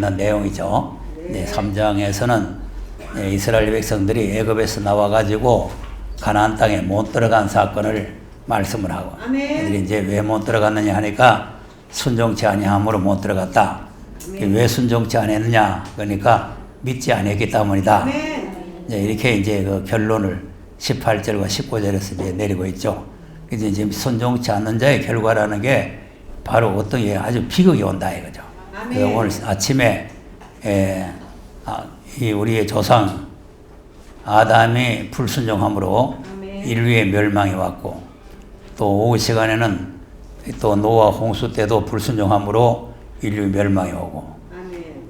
있는 내용이죠. 네. 3장에서는 이스라엘 백성들이 애굽에서 나와가지고 가나안 땅에 못 들어간 사건을 말씀을 하고, 애들이 이제 왜 못 들어갔느냐 하니까 순종치 아니함으로 못 들어갔다. 왜 순종치 않았느냐? 그러니까 믿지 않았기 때문이다. 이렇게 이제 그 결론을 18절과 19절에서 이제 내리고 있죠. 그래서 이제 순종치 않는 자의 결과라는 게 바로 어떤 게 아주 비극이 온다 이거죠. 그래서 오늘 아침에 이 우리의 조상 아담이 불순종함으로 인류의 멸망이 왔고, 또 오후 시간에는 또 노아 홍수 때도 불순종함으로 인류 멸망이 오고,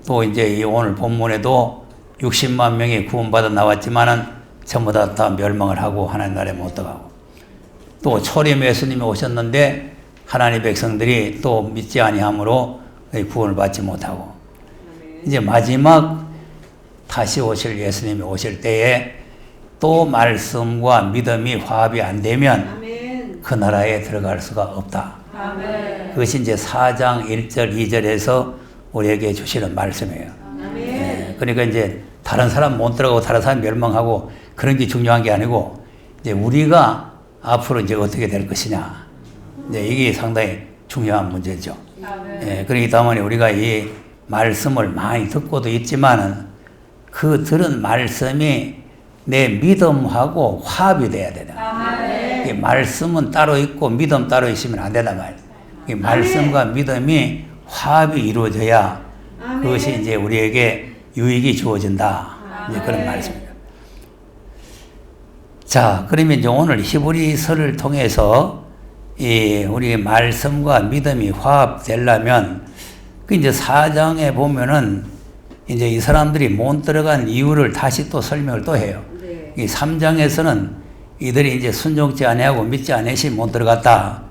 또 이제 이 오늘 본문에도 60만 명이 구원받아 나왔지만은 전부 다 멸망을 하고 하나님 나라에 못 들어가고, 또 초림 예수님이 오셨는데 하나님 백성들이 또 믿지 아니함으로 구원을 받지 못하고, 이제 마지막 다시 오실 예수님이 오실 때에 또 말씀과 믿음이 화합이 안 되면 그 나라에 들어갈 수가 없다. 그것이 이제 4장 1절 2절에서 우리에게 주시는 말씀이에요. 그러니까 이제 다른 사람 못 들어가고 다른 사람 멸망하고 그런 게 중요한 게 아니고, 이제 우리가 앞으로 이제 어떻게 될 것이냐, 이게 상당히 중요한 문제죠. 그렇기 때문에 우리가 이 말씀을 많이 듣고도 있지만은 그 들은 말씀이 내 믿음하고 화합이 돼야 되다. 이 말씀은 따로 있고 믿음 따로 있으면 안 된단 말이에요. 이 말씀과 믿음이 화합이 이루어져야 그것이 이제 우리에게 유익이 주어진다. 이제 그런 말씀입니다. 자, 그러면 이제 오늘 히브리서를 통해서 이 우리의 말씀과 믿음이 화합되려면 그 이제 4장에 보면은 이제 이 사람들이 못 들어간 이유를 다시 또 설명을 또 해요. 이 3장에서는 이들이 이제 순종치 아니하고 믿지 않으시 못 들어갔다.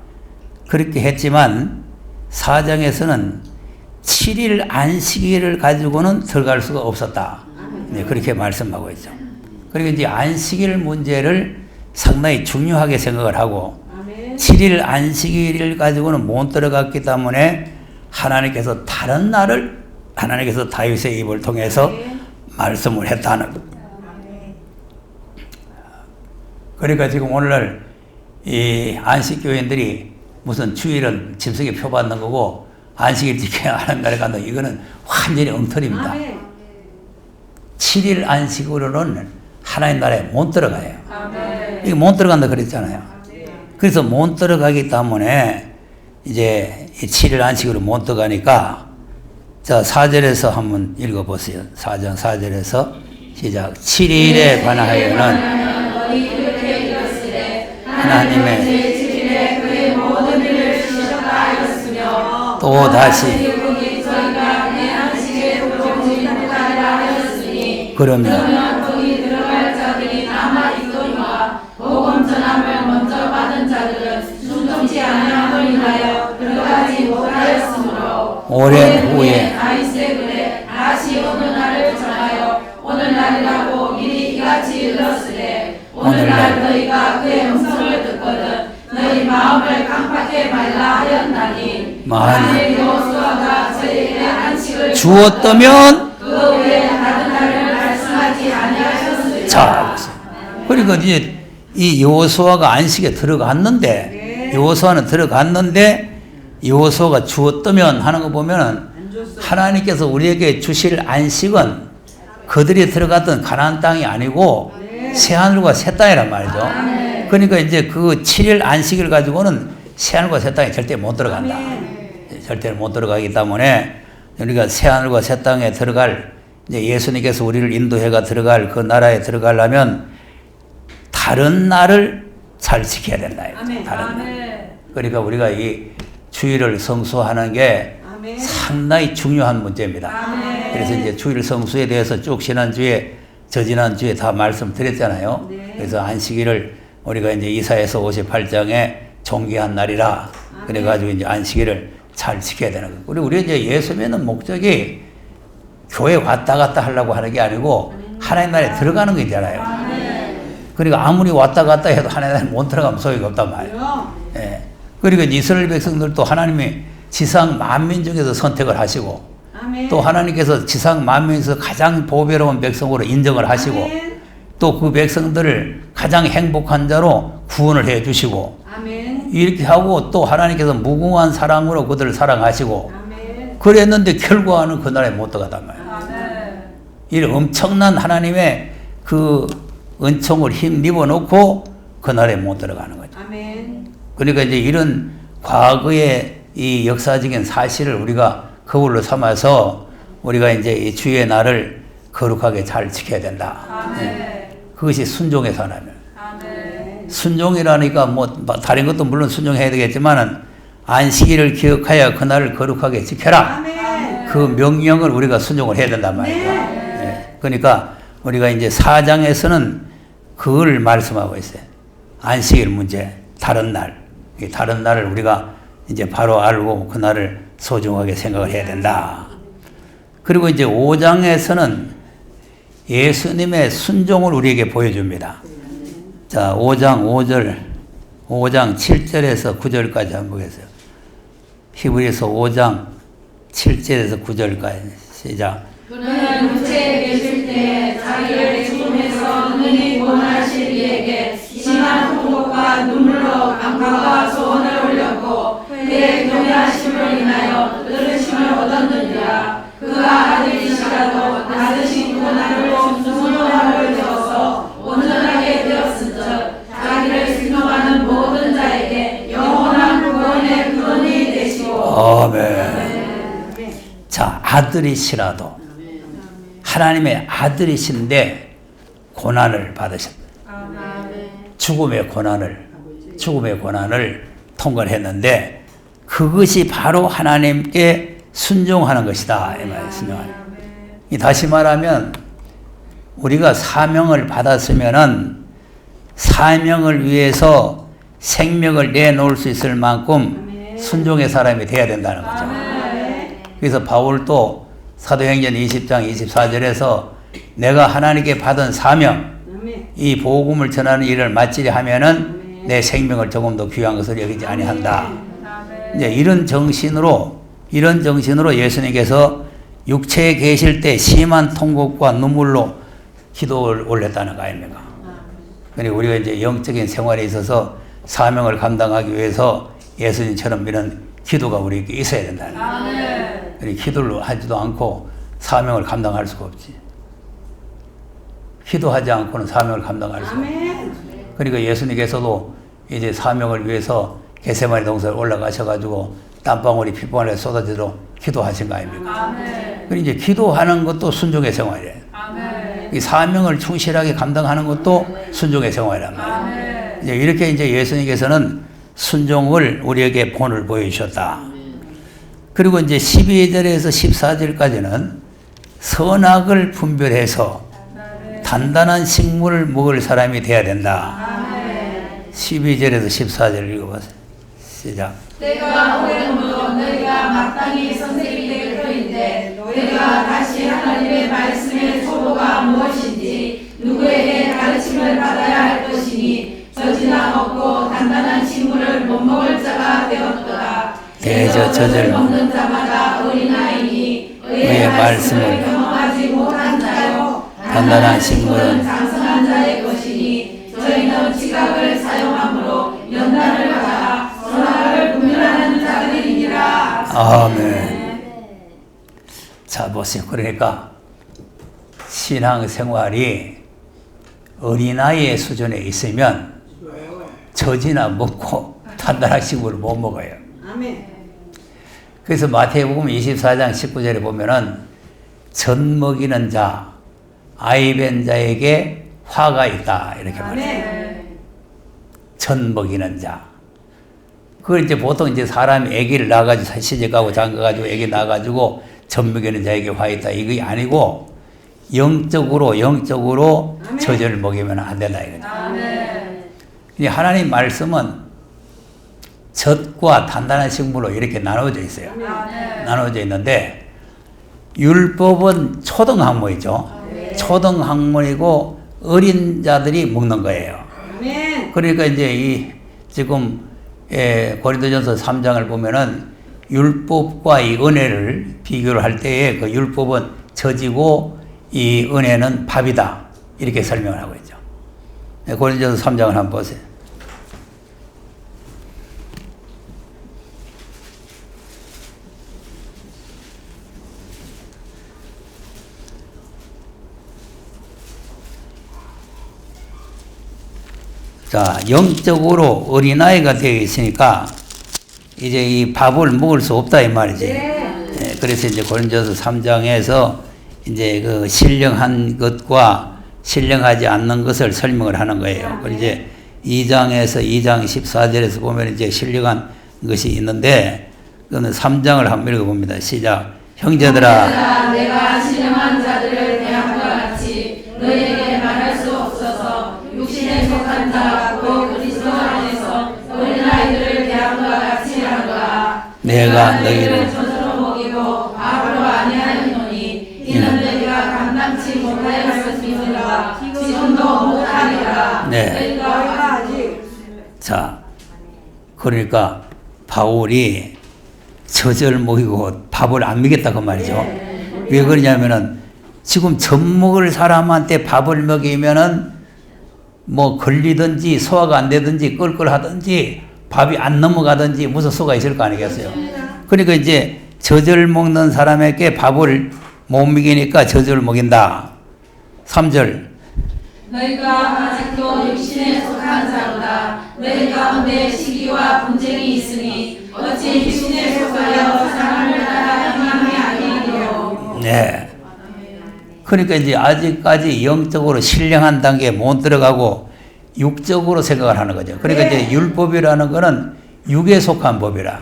그렇게 했지만 4장에서는 7일 안식일을 가지고는 들어갈 수가 없었다. 그렇게 말씀하고 있죠. 그리고 이제 안식일 문제를 상당히 중요하게 생각을 하고, 7일 안식일을 가지고는 못 들어갔기 때문에 하나님께서 다른 날을 하나님께서 다윗의 입을 통해서 말씀을 했다는 것. 그러니까 지금 오늘날 이 안식교인들이 무슨 주일은 짐승에 표 받는 거고 안식일 지켜야 하는 날에 간다, 이거는 완전히 엉터리입니다. 7일 안식으로는 하나님 나라에 못 들어가요. 이거 못 들어간다 그랬잖아요. 그래서 못 들어가기 때문에 이제 이 7일 안식으로 못 들어가니까, 자 4절에서 한번 읽어보세요. 4장 4절에서 시작. 7일에 관하여는 하나님의 또 다시 그러면 들어갈 자들이 남아 있거니와 복음 전함을 먼저 받은 자들은 순종치 아니함을 인하여 들어가지 못하였으므로 오랜 후에 다윗의 글에 다시 오늘날을 전하여 오늘날이라고 미리 이같이 일렀으되 오늘날 너희가 그의 음성을 듣거든 너희 마음을 강팍해 말라 하였나니 만일 여호수아가 저희에게 안식을 주었다면 그 외에 다른 날을 말씀하지 아니하셨으리라. 자, 그러니까 이제 이 여호수아가 안식에 들어갔는데, 여호수아는 들어갔는데 여호수아가 주었다면 하는 거 보면은 하나님께서 우리에게 주실 안식은 그들이 들어갔던 가나안 땅이 아니고 새하늘과 새 땅이란 말이죠. 그러니까 이제 그 7일 안식을 가지고는 새하늘과 새 땅에 절대 못 들어간다. 절대 못 들어가기 때문에 우리가 새하늘과 새 땅에 들어갈, 이제 예수님께서 우리를 인도해가 들어갈 그 나라에 들어가려면 다른 날을 잘 지켜야 된다. 다른 날. 그러니까 우리가 이 주일을 성수하는 게 상당히 중요한 문제입니다. 그래서 이제 주일 성수에 대해서 쭉 지난주에, 저지난주에 다 말씀드렸잖아요. 그래서 안식일을 우리가 이제 이사야서 58장에 존귀한 날이라 그래가지고 이제 안식일을 잘 지켜야 되는 거예요. 그리고 우리 이제 예수 믿는 목적이 교회 왔다 갔다 하려고 하는 게 아니고 하나님 나라에 들어가는 거 있잖아요. 그리고 아무리 왔다 갔다 해도 하나님 나라에 못 들어가면 소용이 없단 말이에요. 예. 그리고 이스라엘 백성들도 하나님이 지상 만민 중에서 선택을 하시고 아멘. 또 하나님께서 지상 만민에서 가장 보배로운 백성으로 인정을 하시고 아멘. 또 그 백성들을 가장 행복한 자로 구원을 해 주시고 아멘. 이렇게 하고 또 하나님께서 무궁한 사랑으로 그들을 사랑하시고 아멘. 그랬는데 결과는 그 나라에 못 들어가단 말이에요. 아멘. 이 엄청난 하나님의 그 은총을 힘입어 놓고 그 나라에 못 들어가는 거죠. 아멘. 그러니까 이제 이런 과거의 이 역사적인 사실을 우리가 거울로 삼아서 우리가 이제 이 주의 날을 거룩하게 잘 지켜야 된다. 아멘. 그것이 순종의 사람이에요. 아멘. 순종이라니까 뭐 다른 것도 물론 순종해야 되겠지만은 안식일을 기억하여 그날을 거룩하게 지켜라. 아멘. 그 명령을 우리가 순종을 해야 된단 말이에요. 예. 그러니까 우리가 이제 4장에서는 그걸 말씀하고 있어요. 안식일 문제, 다른 날. 이 다른 날을 우리가 이제 바로 알고 그날을 소중하게 생각을 해야 된다. 그리고 이제 5장에서는 예수님의 순종을 우리에게 보여줍니다. 자, 5장 7절에서 9절까지 한번 보겠어요. 히브리서 5장 7절에서 9절까지 시작. 그는 육체에 계실 때 자기를 죽음에서 능히 구원하실 이에게 심한 통곡과 눈물로 간구와 소원을 올렸고 그의 경외하심을 인하여 들으심을 얻었느니라. 그가 아들이시라도 받으신 고난으로 순종함을 되어서 온전하게 되었은즉 자기를 순종하는 모든 자에게 영원한 구원의 근원이 되시고. 아멘. 자, 아들이시라도 하나님의 아들이신데 고난을 받으셨다. 죽음의 고난을 통과했는데 그것이 바로 하나님께 순종하는 것이다. 이 말이에요. 순종하는. 다시 말하면 우리가 사명을 받았으면은 사명을 위해서 생명을 내놓을 수 있을 만큼 순종의 사람이 되어야 된다는 거죠. 그래서 바울도 사도행전 20장 24절에서 내가 하나님께 받은 사명, 이 복음을 전하는 일을 마치려 하면은 내 생명을 조금 더 귀한 것을 여기지 아니한다. 이제 이런 정신으로 예수님께서 육체에 계실 때 심한 통곡과 눈물로 기도를 올렸다는 거 아닙니까? 그러니까 우리가 이제 영적인 생활에 있어서 사명을 감당하기 위해서 예수님처럼 이런 기도가 우리에게 있어야 된다는 거예요. 기도를 하지도 않고 사명을 감당할 수가 없지. 기도하지 않고는 사명을 감당할 수가 없지. 그러니까 예수님께서도 이제 사명을 위해서 겟세마네 동산에 올라가셔가지고 땀방울이 핏방울에 쏟아지도록 기도하신 거 아닙니까? 그리고 이제 기도하는 것도 순종의 생활이에요. 이 사명을 충실하게 감당하는 것도 순종의 생활이란 말이에요. 이제 이렇게 이제 예수님께서는 순종을 우리에게 본을 보여주셨다. 그리고 이제 12절에서 14절까지는 선악을 분별해서 단단한 식물을 먹을 사람이 되어야 된다. 12절에서 14절 읽어보세요. 시작. 때가 오래므로 너희가 마땅히 선생이 될 터인데 너희가 다시 하나님의 말씀의 초보가 무엇인지 누구에게 가르침을 받아야 할 것이니 젖이나 먹고 단단한 식물을 못 먹을 자가 되었도다. 대저 젖을 먹는 자마다 어린아이니 의의 말씀을 경험하지 못한 자요 단단한 식물은 장성한 자의 것이니 저희는 지각을 사용함으로 연단을 받아 선악을 분별하는 자들이니라. 아멘. 자, 보세요. 그러니까 신앙생활이 어린아이의 수준에 있으면 젖이나 먹고 단단한 식물을 못 먹어요. 그래서 마태복음 24장 19절에 보면은 젖 먹이는 자, 아이벤 자에게 화가 있다 이렇게 말해요. 젖 먹이는 자. 그걸 이제 보통 이제 사람이 아기를 낳아가지고 시집가고 장가가지고 아기 낳아가지고 젖 먹이는 자에게 화 있다 이게 아니고 영적으로 젖을 먹이면 안 된다 이거죠. 하나님 말씀은 젖과 단단한 식물로 이렇게 나눠져 있어요. 나눠져 있는데 율법은 초등학문이죠. 초등학문이고 어린 자들이 먹는 거예요. 그러니까 이제 이 지금 고린도전서 3장을 보면은 율법과 이 은혜를 비교를 할 때에 그 율법은 저지고 이 은혜는 밥이다. 이렇게 설명을 하고 있죠. 네, 고린도서 3장을 한번 보세요. 자, 영적으로 어린아이가 되어 있으니까 이제 이 밥을 먹을 수 없다 이 말이지. 네, 그래서 이제 고린도서 3장에서 이제 그 신령한 것과 신령하지 않는 것을 설명을 하는 거예요. 그리고 이제 2장에서 2장 14절에서 보면 이제 신령한 것이 있는데, 그는 3장을 한번 읽어봅니다. 시작. 형제들아, 내가 신령한 자들을 대함과 같이 너희에게 말할 수 없어서 육신에 속한 자 또 그리스도 안에서 어린아이들을 대함과 같이 하노라. 내가 너희를 젖으로 먹이고 밥으로 아니하노니 이는 너희가 감당치 못하였음이니라. 지금도 못하리라. 네. 자, 그러니까 바울이 젖을 먹이고 밥을 안 먹였다 그 말이죠. 왜 그러냐면은 지금 젖 먹을 사람한테 밥을 먹이면은 뭐 걸리든지 소화가 안 되든지 껄껄하든지 밥이 안 넘어가든지 무슨 수가 있을 거 아니겠어요. 그러니까 이제 젖을 먹는 사람에게 밥을 못 먹이니까 젖을 먹인다. 3절. 너희가 아직도 육신에 속한 자로다. 너희 가운데 시기와 분쟁이 있으니 어찌 육신에 속하여 사람을 따라 행함이 아니리요. 네. 그러니까 이제 아직까지 영적으로 신령한 단계에 못 들어가고 육적으로 생각을 하는 거죠. 그러니까 이제 율법이라는 거는 육에 속한 법이라.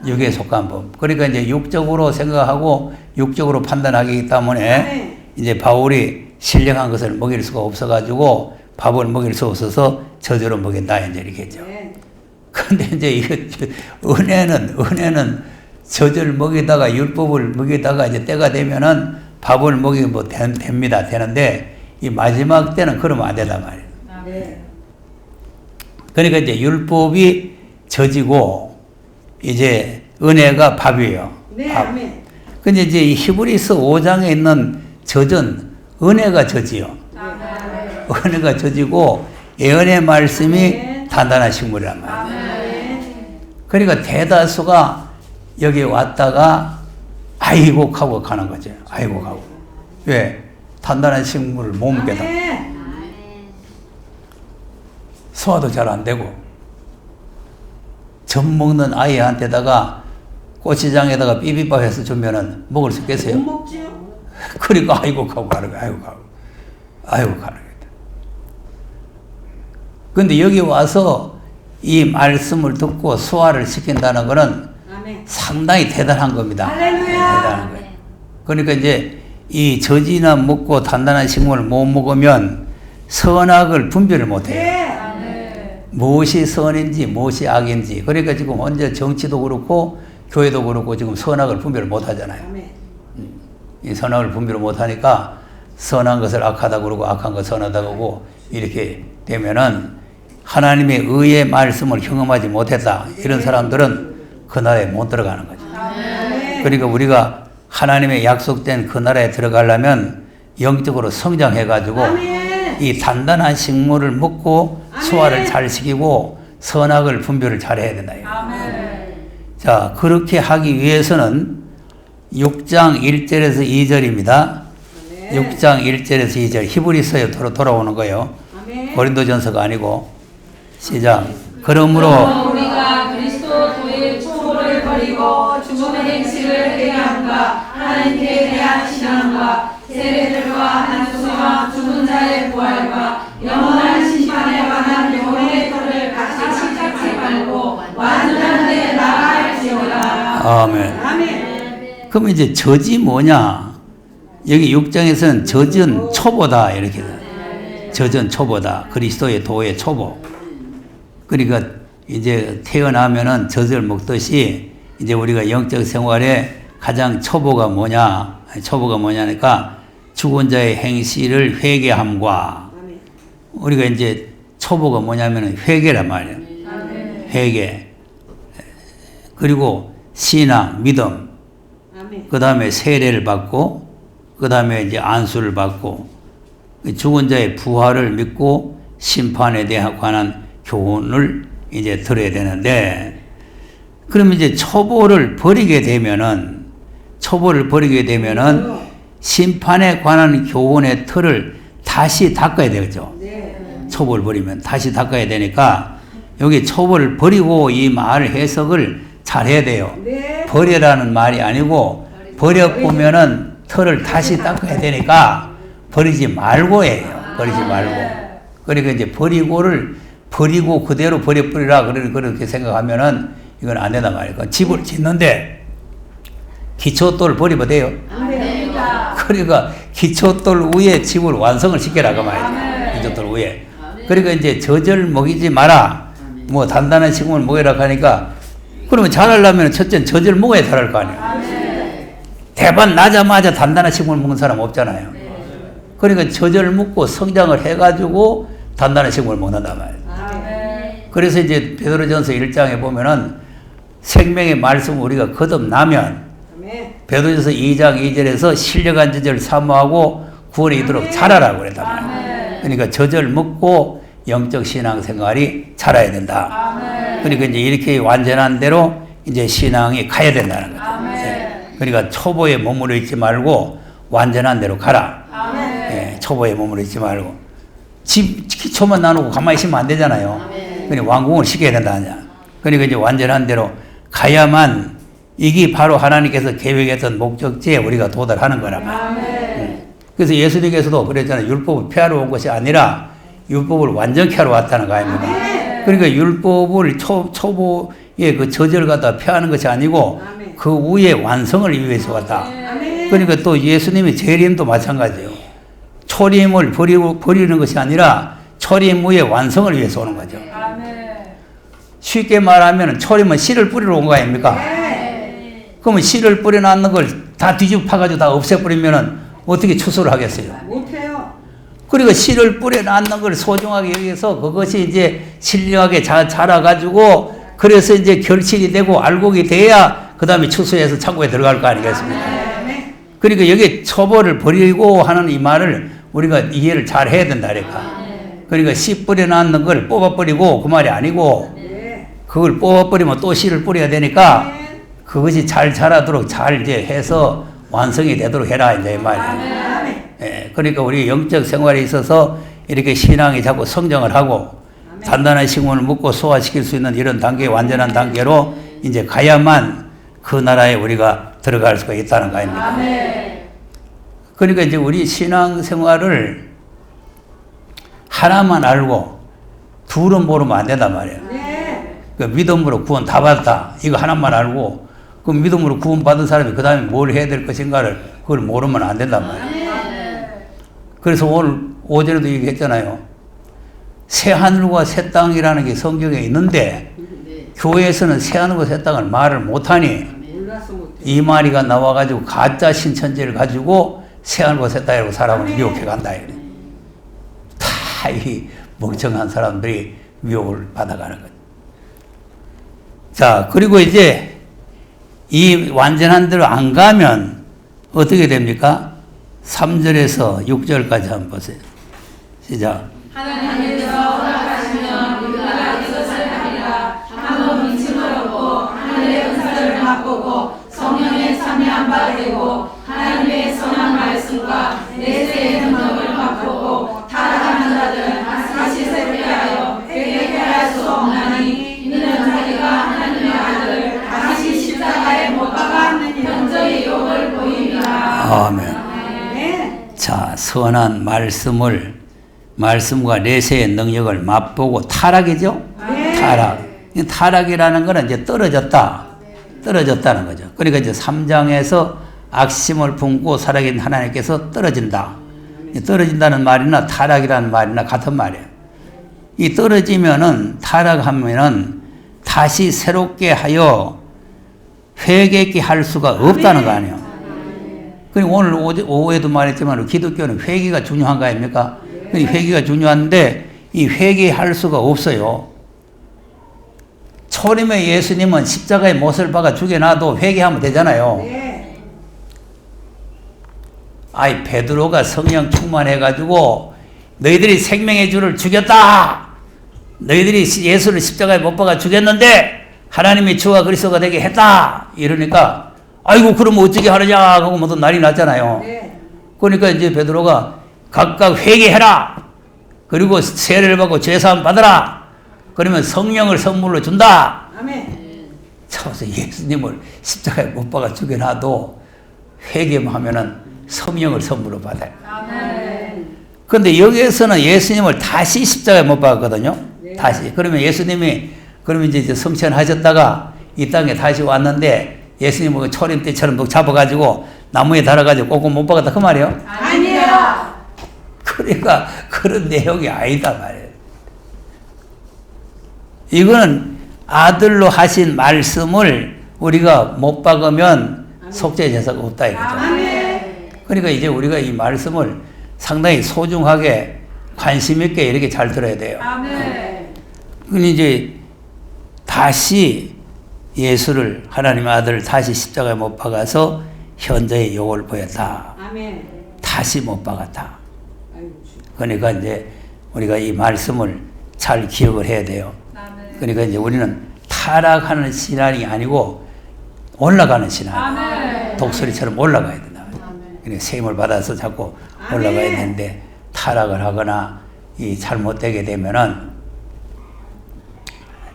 육에 속한 법. 그러니까 이제 육적으로 생각하고 육적으로 판단하기 때문에 이제 바울이 신령한 것을 먹일 수가 없어가지고 밥을 먹일 수 없어서 저절로 먹인다. 이제 이렇게 했죠. 근데 이제 이거 은혜는 저절 먹이다가 율법을 먹이다가 이제 때가 되면은 밥을 먹이면 됩니다. 되는데 이 마지막 때는 그러면 안 된단 말이에요. 그러니까 이제 율법이 젖이고 이제 은혜가 밥이에요. 밥. 근데 이제 이 히브리서 5장에 있는 젖은 은혜가 젖이요. 은혜가 젖이고 예언의 말씀이 단단한 식물이란 말이에요. 그러니까 대다수가 여기 왔다가 아이고 하고 가는 거죠. 아이고 하고. 왜? 단단한 식물을 못 먹겠다. 소화도 잘 안 되고. 젖 먹는 아이한테다가 고추장에다가 비빔밥 해서 주면은 먹을 수 있겠어요? 못 먹지요. 그러니까 아이고 하고 가는 거야. 아이고 하고. 아이고 가는 거야. 근데 여기 와서 이 말씀을 듣고 소화를 시킨다는 것은 상당히 대단한 겁니다. 대단한 거예요. 그러니까 이제 이 젖이나 먹고 단단한 식물을 못 먹으면 선악을 분별을 못 해요. 무엇이 선인지 무엇이 악인지. 그러니까 지금 현재 정치도 그렇고 교회도 그렇고 지금 선악을 분별을 못 하잖아요. 이 선악을 분별을 못 하니까 선한 것을 악하다 그러고 악한 것 선하다 그러고 이렇게 되면은 하나님의 의의 말씀을 경험하지 못했다. 이런 사람들은 그 나라에 못 들어가는 거죠. 그러니까 우리가 하나님의 약속된 그 나라에 들어가려면 영적으로 성장해가지고 이 단단한 식물을 먹고 소화를 잘 시키고 선악을 분별을 잘 해야 된다. 자, 그렇게 하기 위해서는 6장 1절에서 2절입니다. 6장 1절에서 2절 히브리서에 돌아오는 거예요. 고린도전서가 아니고. 시작. 그러므로 우리가 그리스도의 초보를 버리고 죽음의 행실을 회개함과 하나님께 대한 신앙과 세례들과 한수와 죽은 자의 부활과 영원한 심판에 관한 영혼의 터를 같이 밟고 완전한 데 나아갈지어다. 아멘. 그럼 이제 젖이 뭐냐? 여기 6장에서는 젖은 초보다 이렇게 돼요. 젖은 초보다. 그리스도의 도의 초보. 그러니까 이제 태어나면은 젖을 먹듯이 이제 우리가 영적 생활에 가장 초보가 뭐냐? 초보가 뭐냐니까 죽은 자의 행실을 회개함과 우리가 이제 초보가 뭐냐면은 회개란 말이에요. 회개. 그리고 신앙, 믿음, 아멘. 그 다음에 세례를 받고, 그 다음에 이제 안수를 받고, 죽은 자의 부활을 믿고 심판에 대한 관한 교훈을 이제 들어야 되는데, 그러면 이제 초보를 버리게 되면은 심판에 관한 교훈의 틀을 다시 닦아야 되겠죠. 네. 초보를 버리면 다시 닦아야 되니까 여기 초보를 버리고 이 말 해석을 잘 해야 돼요. 네. 버리라는 말이 아니고 버려보면은 틀을 다시 닦아야 되니까 버리지 말고 해요. 버리지 말고. 그러니까 이제 버리고 그대로 버려버리라 그렇게 생각하면은 이건 안 된단 말이에요. 집을 짓는데 기초돌 버리면 돼요. 안 됩니다. 그러니까 기초돌 위에 집을 완성을 시켜라 그 말이죠. 기초돌 위에. 그러니까 이제 젖을 먹이지 마라. 뭐 단단한 식물을 먹이라 하니까 그러면 잘하려면 첫째는 젖을 먹어야 잘할 거 아니에요. 대반 나자마자 단단한 식물을 먹는 사람 없잖아요. 그러니까 젖을 먹고 성장을 해가지고 단단한 식물을 먹는단 말이에요. 그래서 이제 베드로전서 1장에 보면은 생명의 말씀을 우리가 거듭나면 베드로전서 2장 2절에서 신령한 젖을 사모하고 구원에 이르도록 자라라고 그랬단 말이에요. 그러니까 젖을 먹고 영적 신앙 생활이 자라야 된다. 그러니까 이제 이렇게 완전한 대로 이제 신앙이 가야 된다는 거죠. 그러니까 초보에 머무르 있지 말고 완전한 대로 가라. 예, 초보에 머무르 있지 말고 기초만 나누고 가만히 있으면 안 되잖아요. 그러니까 완공을 시켜야 된다. 그러니까 이제 완전한 대로 가야만 이게 바로 하나님께서 계획했던 목적지에 우리가 도달하는 거란 말이에요. 그래서 예수님께서도 그랬잖아요. 율법을 폐하러 온 것이 아니라 율법을 완전히 하러 왔다는 거 아닙니까? 그러니까 율법을 초보의 그 저절을 갖다 폐하는 것이 아니고 그 위에 완성을 위해서 왔다. 그러니까 또 예수님의 재림도 마찬가지예요. 초림을 버리는 것이 아니라 초림 위에 완성을 위해서 오는 거죠. 쉽게 말하면 초림은 씨를 뿌리러 온 거 아닙니까? 그러면 씨를 뿌려놨는 걸 다 뒤집어 파가지고 다 없애버리면 어떻게 추수를 하겠어요? 못해요. 그리고 씨를 뿌려놨는 걸 소중하게 여기서 그것이 이제 신령하게 자라가지고 그래서 이제 결실이 되고 알곡이 돼야 그 다음에 추수해서 창고에 들어갈 거 아니겠습니까? 그러니까 여기 초보를 버리고 하는 이 말을 우리가 이해를 잘 해야 된다. 그러니까 씨 뿌려놨는 걸 뽑아버리고 그 말이 아니고 그걸 뽑아버리면 또 씨를 뿌려야 되니까 그것이 잘 자라도록 잘 이제 해서 완성이 되도록 해라 이제 이 말이에요. 예, 그러니까 우리 영적 생활에 있어서 이렇게 신앙이 자꾸 성장을 하고 단단한 식물을 먹고 소화시킬 수 있는 이런 단계, 완전한 단계로 이제 가야만 그 나라에 우리가 들어갈 수가 있다는 거 아닙니까? 그러니까 이제 우리 신앙 생활을 하나만 알고 둘은 모르면 안 된단 말이에요. 그 믿음으로 구원 다 받았다. 이거 하나만 알고 그 믿음으로 구원 받은 사람이 그 다음에 뭘 해야 될 것인가를 그걸 모르면 안 된단 말이에요. 그래서 오늘 오전에도 얘기했잖아요. 새 하늘과 새 땅이라는 게 성경에 있는데 교회에서는 새 하늘과 새 땅을 말을 못하니 이마리가 나와가지고 가짜 신천지를 가지고 새 하늘과 새 땅이라고 사람을 미혹해 간다. 다 이 멍청한 사람들이 미혹을 받아가는 거죠. 자, 그리고 이제 이 완전한 대로 안 가면 어떻게 됩니까? 3절에서 6절까지 한번 보세요. 시작. 하나님께서 허락하시면 우리가 이것을 하리라. 한번 믿음을 얻고 하늘의 은사를 맛보고 성령의 참여한 바 되고 하나님의 선한 말씀과 내세의 능력을 맛보고 타락하는 자들은 다시 새롭게 하여 회개케 할 수 없나니 이는 자기가 하나님의 아들을 다시 십자가에 못 박아 현저히 욕을 보입니다. 아멘. 자, 선한 말씀과 내세의 능력을 맛보고 타락이죠? 타락. 타락이라는 거는 이제 떨어졌다는 거죠. 그러니까 이제 3장에서 악심을 품고 살아계신 하나님께서 떨어진다. 떨어진다는 말이나 타락이라는 말이나 같은 말이에요. 이 떨어지면은 타락하면은 다시 새롭게 하여 회개케 할 수가 없다는 거 아니에요. 그리고 오늘 오후에도 말했지만 기독교는 회개가 중요한 거 아닙니까? 회개가 중요한데 이 회개할 수가 없어요. 초림의 예수님은 십자가에 못을 박아 죽여놔도 회개하면 되잖아요. 네. 아이 베드로가 성령 충만해가지고 너희들이 생명의 주를 죽였다. 너희들이 예수를 십자가에 못 박아 죽였는데 하나님이 주와 그리스도가 되게 했다. 이러니까 아이고 그러면 어떻게 하느냐 하고 모두 난리 났잖아요. 네. 그러니까 이제 베드로가 각각 회개해라. 그리고 세례를 받고 죄사함 받으라. 그러면 성령을 선물로 준다. 아멘. 참아서 예수님을 십자가에 못 박아 죽여놔도 회개만 하면은 성령을 선물로 받아요. 아멘. 그런데 여기에서는 예수님을 다시 십자가에 못 박았거든요. 네. 다시. 그러면 예수님이 그러면 이제 성천하셨다가 이 땅에 다시 왔는데 예수님을 초림 때처럼 잡아가지고 나무에 달아가지고 꼭꼭 못 박았다 그 말이에요. 아니에요. 그러니까 그런 내용이 아니다 말이에요. 이거는 아들로 하신 말씀을 우리가 못 박으면 속죄 제사가 없다 이거죠. 아멘. 그러니까 이제 우리가 이 말씀을 상당히 소중하게 관심 있게 이렇게 잘 들어야 돼요. 아멘. 근데 이제 다시 예수를 하나님의 아들을 다시 십자가에 못 박아서 현재의 요걸 보였다. 아멘. 다시 못 박았다. 아이고. 그러니까 이제 우리가 이 말씀을 잘 기억을 해야 돼요. 아멘. 그러니까 이제 우리는 타락하는 신앙이 아니고 올라가는 신앙. 아멘. 독수리처럼 올라가야 된다. 아멘. 그러니까 세임을 받아서 자꾸 아멘. 올라가야 되는데 타락을 하거나 이 잘못되게 되면은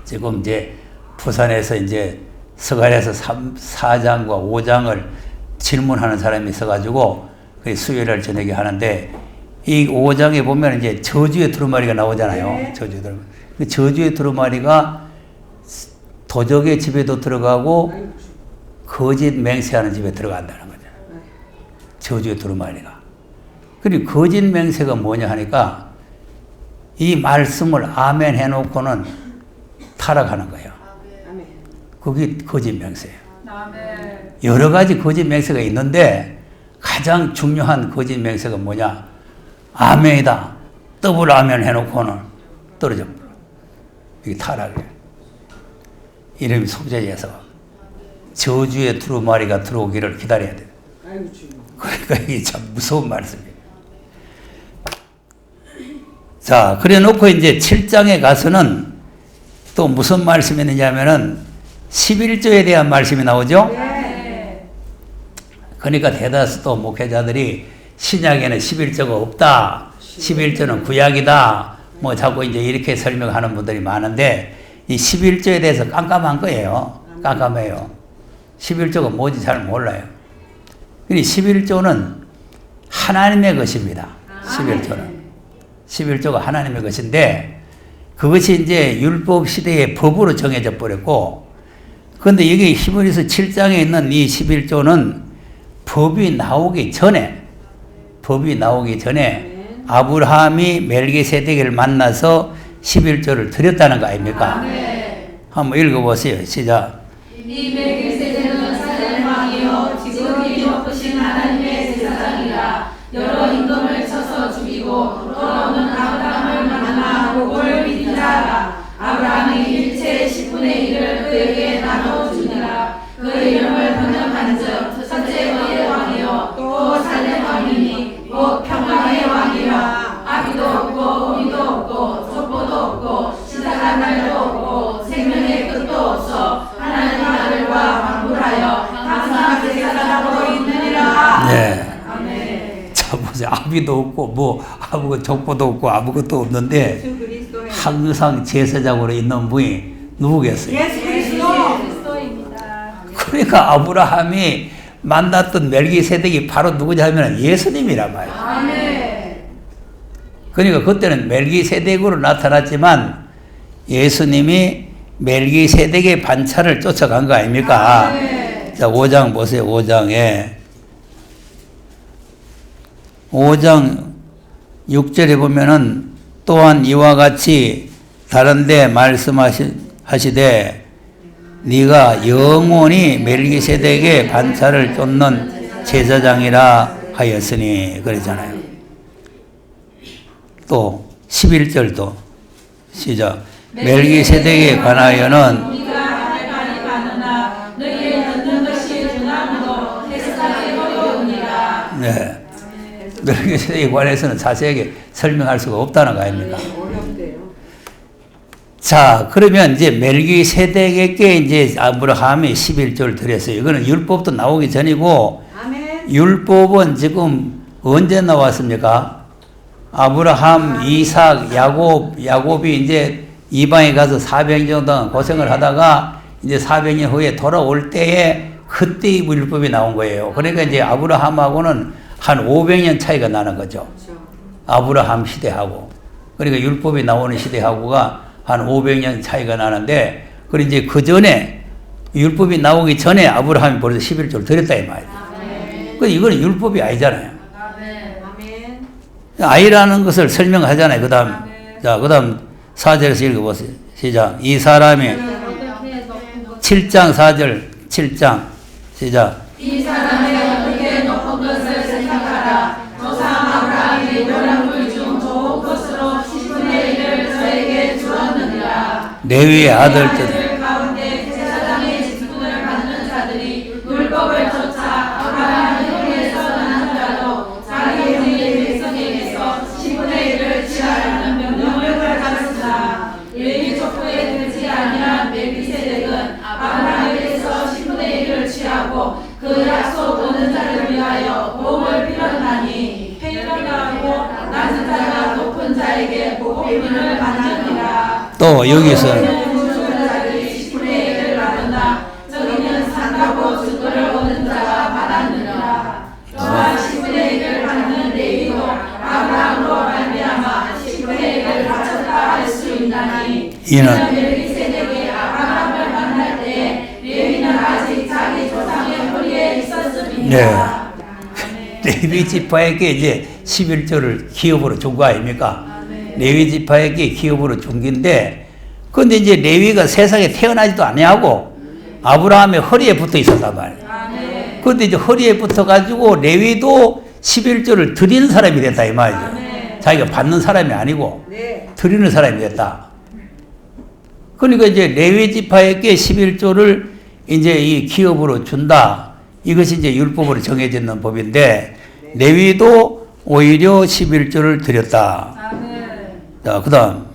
지금 이제 부산에서 이제 서갈에서 4장과 5장을 질문하는 사람이 있어가지고 그 수요일날 저녁에 하는데 이 5장에 보면 이제 저주의 두루마리가 나오잖아요. 네. 저주의 두루마리. 그 저주의 두루마리가 도적의 집에도 들어가고 아이고. 거짓 맹세하는 집에 들어간다는 거죠. 저주의 두루마리가. 그리고 거짓 맹세가 뭐냐 하니까 이 말씀을 아멘 해놓고는 타락하는 거예요. 아멘. 그게 거짓 맹세예요. 아멘. 여러 가지 거짓 맹세가 있는데 가장 중요한 거짓 맹세가 뭐냐? 아멘이다. 더블 아멘 해놓고는 떨어져 버려. 이게 타락이에요. 이름이 속죄제에서 저주의 두루마리가 들어오기를 기다려야 돼요. 아이고 주님. 그러니까 이게 참 무서운 말씀이에요. 자, 그래 놓고 이제 7장에 가서는 또 무슨 말씀이 있느냐면은 11조에 대한 말씀이 나오죠? 네. 그러니까 대다수 또 목회자들이 신약에는 11조가 없다. 11조는 구약이다. 뭐 자꾸 이제 이렇게 설명하는 분들이 많은데 이 11조에 대해서 깜깜한 거예요. 깜깜해요. 11조가 뭔지 잘 몰라요. 그러니 11조는 하나님의 것입니다. 11조는. 11조가 하나님의 것인데 그것이 이제 율법 시대의 법으로 정해져 버렸고 그런데 여기 히브리서 7장에 있는 이 11조는 법이 나오기 전에 아브라함이 멜기세덱을 만나서 11조를 드렸다는 거 아닙니까? 한번 읽어보세요. 시작. 이 멜기세덱은 살렘 왕이요 지극히 높으신 하나님의 제사장이라 여러 임금을 쳐서 죽이고 돌아오는 아브라함을 만나 복을 빈 자라 아브라함이 일체의 10분의 1을 그에게 나눠주니라 그 이름을 번역한즉 첫째 너의 왕이요 또 살렘 왕이니 곧 평강의 왕이라 아비도 없고 우미도 없고 족보도 없고 시작한 날도 없고 생명의 끝도 없어 하나님 아들과 방불하여 항상 제사장으로 있느니라. 네. 아멘. 자, 보세요. 아비도 없고, 뭐, 아무것도 족보도 없고, 아무것도 없는데, 항상 제사장으로 있는 분이 누구겠어요? 예수 그리스도입니다. 그러니까 아브라함이 만났던 멜기세덱이 바로 누구냐 하면 예수님이란 말이에요. 아멘. 그러니까 그때는 멜기세덱으로 나타났지만 예수님이 멜기세덱의 반차를 쫓아간 거 아닙니까? 아멘. 자, 5장 보세요. 5장 6절에 보면은 또한 이와 같이 다른데 말씀하시되 네가 영원히 멜기세덱의 반차를 쫓는 제사장이라 하였으니 그랬잖아요. 또 11절도 시작. 멜기세덱에 관하여는 멜기세덱에 관해서는 자세하게 설명할 수가 없다는 거 아닙니까? 어렵대요. 자, 그러면 이제 멜기세덱에게 이제 아브라함이 11조를 드렸어요. 이거는 율법도 나오기 전이고, 아멘. 율법은 지금 언제 나왔습니까? 아브라함, 이삭, 야곱이 이제 이방에 가서 400년 동안 고생을 하다가 이제 400년 후에 돌아올 때에 그때 이 율법이 나온 거예요. 그러니까 이제 아브라함하고는 한 500년 차이가 나는 거죠. 그렇죠. 아브라함 시대하고. 그러니까 율법이 나오는 시대하고가 한 500년 차이가 나는데, 그리고 이제 그 전에, 율법이 나오기 전에 아브라함이 벌써 11조를 드렸다, 이 말이에요. 그 이거는 율법이 아니잖아요. 아멘. 아이라는 것을 설명하잖아요. 그 다음 4절에서 읽어보세요. 시작. 이 사람이 7장 4절, 7장. 시작. 이 사람의 어떻게 높은 것을 생각하라. 조상 아브라함이 노량물 중 좋은 것으로 10분의 1을 저에게 주었느니라. 레위의 아들들. 가운데 제사장의 직분을 받는 자들이 율법을 쫓아 아브라함의 혈에서 난 자도 자기 형제 백성에게서 10분의 1을 취하라는 명령을 받았으나 레위 족보에 들지 아니한 멜기세덱은 아브라함에게서 10분의 1을 취하고 그 약속 얻는 자를 위하여 복을 빌었나니 행위하고 낮은 자가 높은 자에게 복음을 받느니라. 또 여기서 이는 멜기세덱이 아브라함을 만날 때 레위는 아직 자기 조상의 허리에 있었습니다. 레위 지파에게 이제 11조를 기업으로 준 거 아닙니까? 레위 지파에게 기업으로 준 건데, 근데 이제 레위가 세상에 태어나지도 아니하고 아브라함의 허리에 붙어 있었단 말이에요. 근데 이제 허리에 붙어 가지고 레위도 11조를 드리는 사람이 됐다 이 말이죠. 자기가 받는 사람이 아니고 네. 드리는 사람이 됐다. 그러니까 이제 레위 지파에게 11조를 이제 이 기업으로 준다. 이것이 이제 율법으로 정해지는 법인데, 레위도 오히려 11조를 드렸다. 자, 그 다음.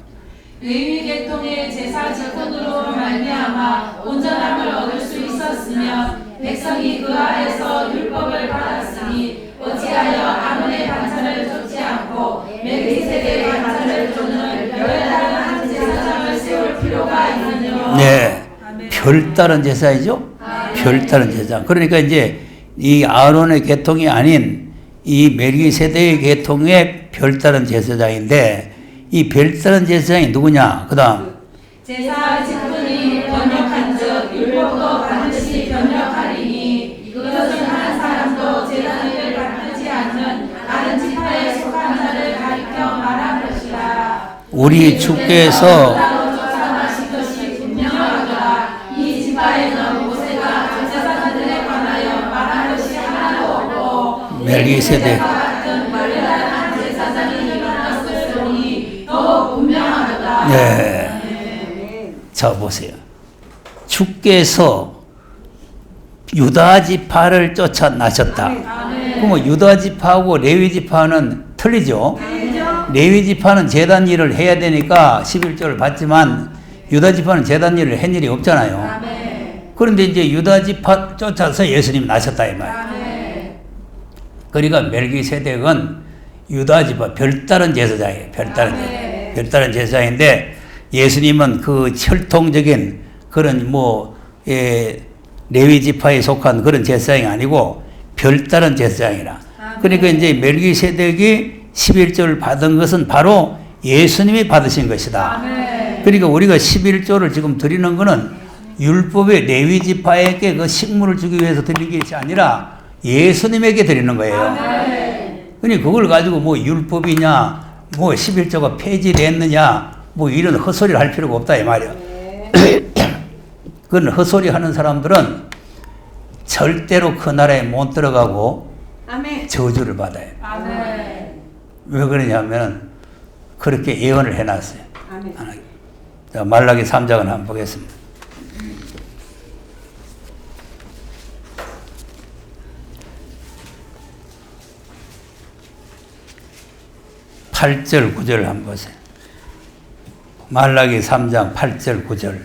레위 계통의 제사 직분으로 말미암아 온전함을 얻을 수 있었으며 백성이 그 아래서 율법을 받았으니 어찌하여 아론의 반차를 쫓지 않고 멜기세덱의 반차를 쫓는 별다른 한 제사장을 세울 필요가 있느냐. 네. 별다른 제사이죠? 별다른 제사. 그러니까 이제 이 아론의 계통이 아닌 이 멜기세덱의 계통의 별다른 제사장인데, 이 별다른 제사장이 누구냐? 그 다음. 제사 직분이 변력한즉 율법도 반드시 변력하리니 이것은 한 사람도 제사를 받지 않는 다른 지파에 속한 자를 가리켜 말한 것이라. 우리 주께서 쫓아나신 것이 분명하더라. 이 지파에는 모세가 제사장들에 관하여 말한 것이 하나도 없고 멜기세덱. 같은 별다른 제사장이 일어났을 때니 더욱 분명하도다. 네. 자, 보세요. 주께서 유다 지파를 쫓아나셨다. 그러면 유다 지파하고 레위 지파는 틀리죠? 레위 지파는 제단 일을 해야 되니까 11조를 받지만 유다 지파는 제단 일을 한 일이 없잖아요. 그런데 이제 유다 지파 쫓아서 예수님이 나셨다 이 말이에요. 그러니까 멜기세덱은 유다 지파 별다른 제사장이에요. 별다른 제사장인데, 예수님은 그 혈통적인 그런 레위 지파에 속한 그런 제사장이 아니고 별다른 제사장이라. 그러니까 이제 멜기세덱이 11조를 받은 것은 바로 예수님이 받으신 것이다. 그러니까 우리가 11조를 지금 드리는 것은 율법의 레위 지파에게 그 식물을 주기 위해서 드리는 것이 아니라 예수님에게 드리는 거예요. 그러니 그걸 가지고 뭐 율법이냐, 뭐 11조가 폐지됐느냐, 뭐 이런 헛소리를 할 필요가 없다 이 말이야. 그런 헛소리 하는 사람들은 절대로 그 나라에 못 들어가고 아멘. 저주를 받아요. 왜 그러냐면 그렇게 예언을 해놨어요. 아멘. 자, 말라기 3장을 한번 보겠습니다. 8절 9절 한번 보세요. 말라기 3장 8절 9절.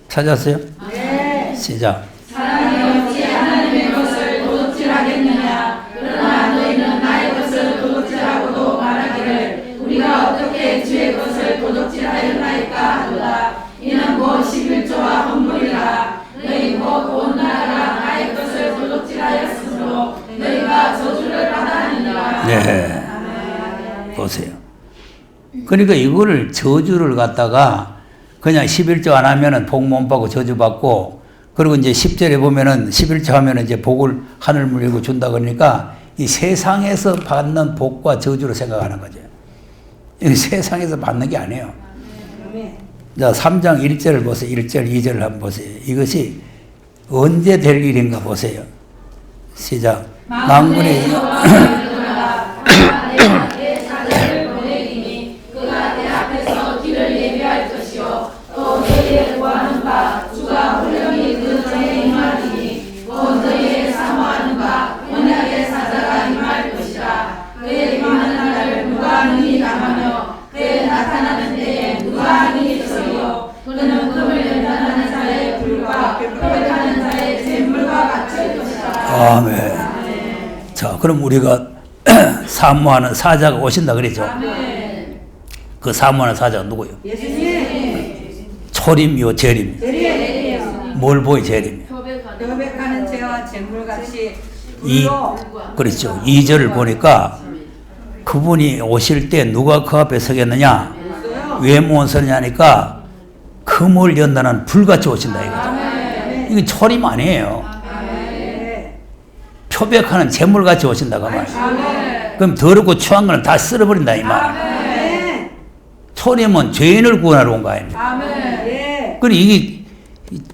찾았어요? 네. 시작. 사람이 어찌 하나님의 것을 도둑질하겠느냐. 그러나 너희는 나의 것을 도둑질하고도 말하기를 우리가 어떻게 주의 것을 도둑질하였나이까 하도다. 이는 곧 11조와 헌물이라. 너희 곧 온 나라가 나의 것을 도둑질하였으므로 너희가 저주를 받았느니라. 네. 보세요. 그러니까 이거를 저주를 갖다가 그냥 11조 안 하면은 복 못 받고 저주 받고, 그리고 이제 10절에 보면은 11조 하면은 이제 복을 하늘 물리고 준다 그러니까 이 세상에서 받는 복과 저주를 생각하는 거죠. 이 세상에서 받는 게 아니에요. 자, 3장 1절을 보세요. 1절, 2절을 한번 보세요. 이것이 언제 될 일인가 보세요. 시작. 만군의 내 사자를 보내리니 그가 내 앞에서 길을 예비할 것이요 또 너희의 구하는 바 주가 분명히 그 전에 임하리니 곧 너희의 사모하는 바 언약의 사자가 임할 것이라. 그의 임하는 날을 누가 능히 당하며 그의 나타나는 때에 누가 능히 서리요. 그는 금을 연단하는 자의 불과 표백하는 자의 샘물과 같을 것이라. 아멘. 자, 그럼 우리가 사모하는 사자가 오신다 그랬죠? 그 사모하는 사자가 누구요? 예수님. 초림이요, 재림? 뭘 보이 재림? 표백하는 죄와 재물같이 이, 그렇죠. 2절을 보니까 그분이 오실 때 누가 그 앞에 서겠느냐? 왜 못 서냐니까 금을 연다는 불같이 오신다 이거죠. 이게 초림 아니에요. 표백하는 재물같이 오신다 그 말이에요. 그럼 더럽고 추한 거는 다 쓸어버린다 이 말이에요. 초림은 죄인을 구원하러 온 거 아닙니까? 그리고 이게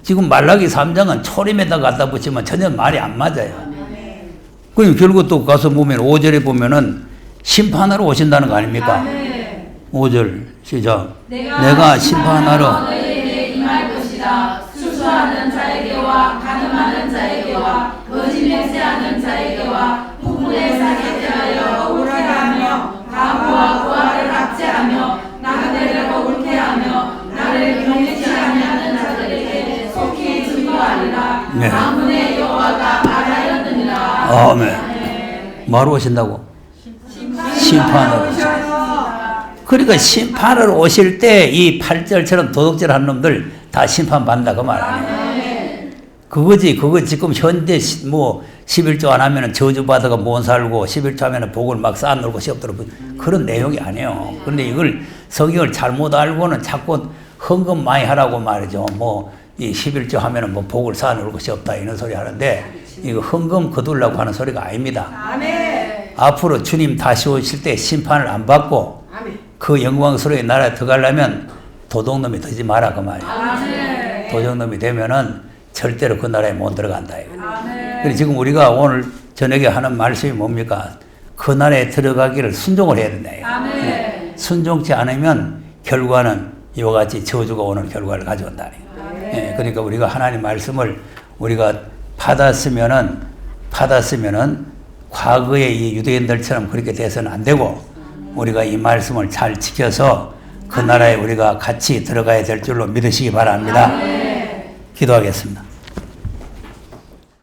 지금 말라기 3장은 초림에다 갖다 붙이면 전혀 말이 안 맞아요. 그럼 결국 또 가서 보면 5절에 보면은 심판하러 오신다는 거 아닙니까? 5절 시작. 내가 심판하러 너희에게 임할 것이다. 수수하는 자에게와 가늠하는 자에게와 거짓 맹세하는 자에게와 풍문에 사게 대하여 억울하게 하며 가부와 고아를 압제하며 나그네를 옳게 하며 나를 경외치 아니하는 자들에게 속히 증거하리라. 네. 만군의 여호와가 말하였느니라. 아멘. 뭐하러 오신다고? 심판하러 오신다. 그러니까 심판을 오실 때 이 8절처럼 도둑질 한 놈들 다 심판받는다 그 말 아니에요. 그거지. 그거 지금 현재 뭐 11조 안 하면은 저주받아가 못 살고 11조 하면은 복을 막 쌓아놓고 시험들어 그런 내용이 아니에요. 그런데 이걸 성경을 잘못 알고는 자꾸 헌금 많이 하라고 말이죠. 뭐 이 11조 하면은 뭐 복을 쌓아놓을 것이 없다 이런 소리 하는데 이거 헌금 거두려고 하는 소리가 아닙니다. 앞으로 주님 다시 오실 때 심판을 안 받고 그 영광스러운 나라에 들어가려면 도둑놈이 되지 마라 그 말이에요. 도둑놈이 되면은 절대로 그 나라에 못 들어간다. 그래서 지금 우리가 오늘 저녁에 하는 말씀이 뭡니까? 그 나라에 들어가기를 순종을 해야 된다. 순종치 않으면 결과는 이와 같이 저주가 오는 결과를 가져온다. 그러니까 우리가 하나님 말씀을 우리가 받았으면은 과거에 이 유대인들처럼 그렇게 돼서는 안 되고 우리가 이 말씀을 잘 지켜서 그 나라에 우리가 같이 들어가야 될 줄로 믿으시기 바랍니다. 기도하겠습니다.